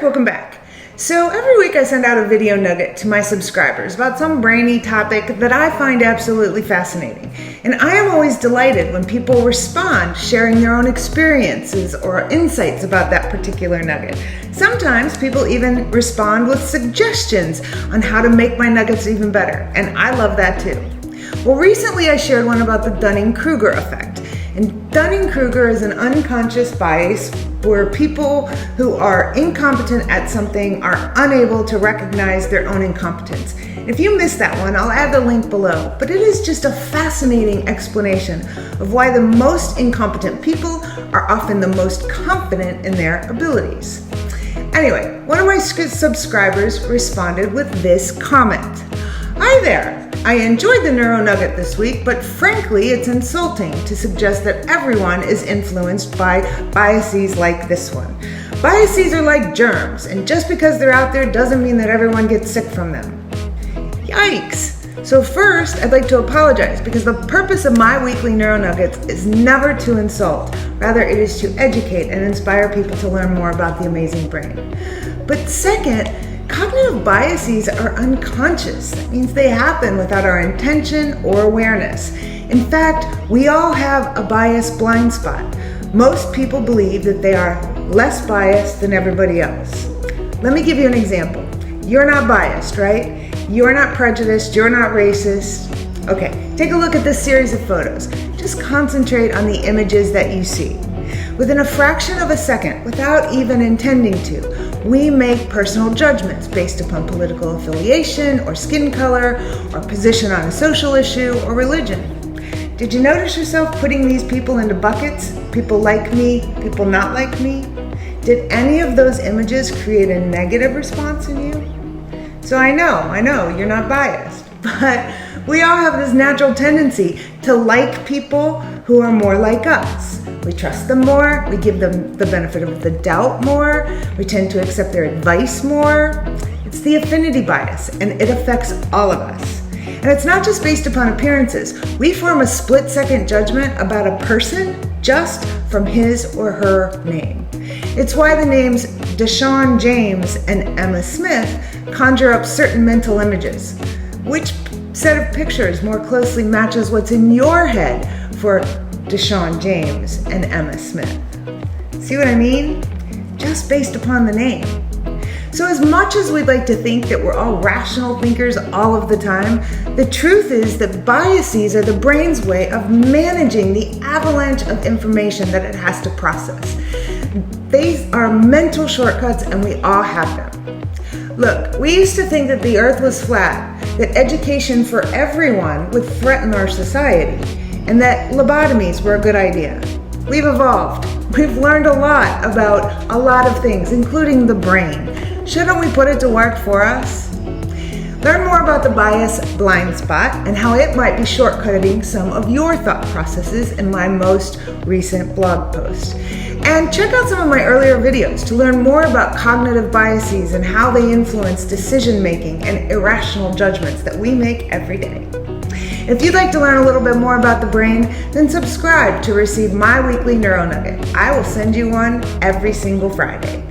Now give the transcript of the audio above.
welcome back. So every week I send out a video nugget to my subscribers about some brainy topic that I find absolutely fascinating. And I am always delighted when people respond, sharing their own experiences or insights about that particular nugget. Sometimes people even respond with suggestions on how to make my nuggets even better, and I love that too. Well, recently I shared one about the Dunning-Kruger effect. And Dunning-Kruger is an unconscious bias where people who are incompetent at something are unable to recognize their own incompetence. If you missed that one, I'll add the link below, but it is just a fascinating explanation of why the most incompetent people are often the most confident in their abilities. Anyway, one of my subscribers responded with this comment. Hi there. I enjoyed the Neuro Nugget this week, but frankly, it's insulting to suggest that everyone is influenced by biases like this one. Biases are like germs, and just because they're out there doesn't mean that everyone gets sick from them. Yikes! So first, I'd like to apologize because the purpose of my weekly Neuro Nuggets is never to insult. Rather, it is to educate and inspire people to learn more about the amazing brain. But second, cognitive biases are unconscious. That means they happen without our intention or awareness. In fact, we all have a bias blind spot. Most people believe that they are less biased than everybody else. Let me give you an example. You're not biased, right? You're not prejudiced, you're not racist. Okay, take a look at this series of photos. Just concentrate on the images that you see. Within a fraction of a second, without even intending to, we make personal judgments based upon political affiliation or skin color or position on a social issue or religion. Did you notice yourself putting these people into buckets? People like me, people not like me? Did any of those images create a negative response in you? So I know, you're not biased, but we all have this natural tendency to like people who are more like us. We trust them more, we give them the benefit of the doubt more, we tend to accept their advice more. It's the affinity bias, and it affects all of us. And it's not just based upon appearances. We form a split-second judgment about a person just from his or her name. It's why the names Deshaun James and Emma Smith conjure up certain mental images. Which set of pictures more closely matches what's in your head for Deshaun James and Emma Smith? See what I mean? Just based upon the name. So as much as we'd like to think that we're all rational thinkers all of the time, the truth is that biases are the brain's way of managing the avalanche of information that it has to process. These are mental shortcuts, and we all have them. Look, we used to think that the earth was flat, that education for everyone would threaten our society, and that lobotomies were a good idea. We've evolved. We've learned a lot about a lot of things, including the brain. Shouldn't we put it to work for us? Learn more about the bias blind spot and how it might be shortcutting some of your thought processes in my most recent blog post. And check out some of my earlier videos to learn more about cognitive biases and how they influence decision-making and irrational judgments that we make every day. If you'd like to learn a little bit more about the brain, then subscribe to receive my weekly Neuro Nugget. I will send you one every single Friday.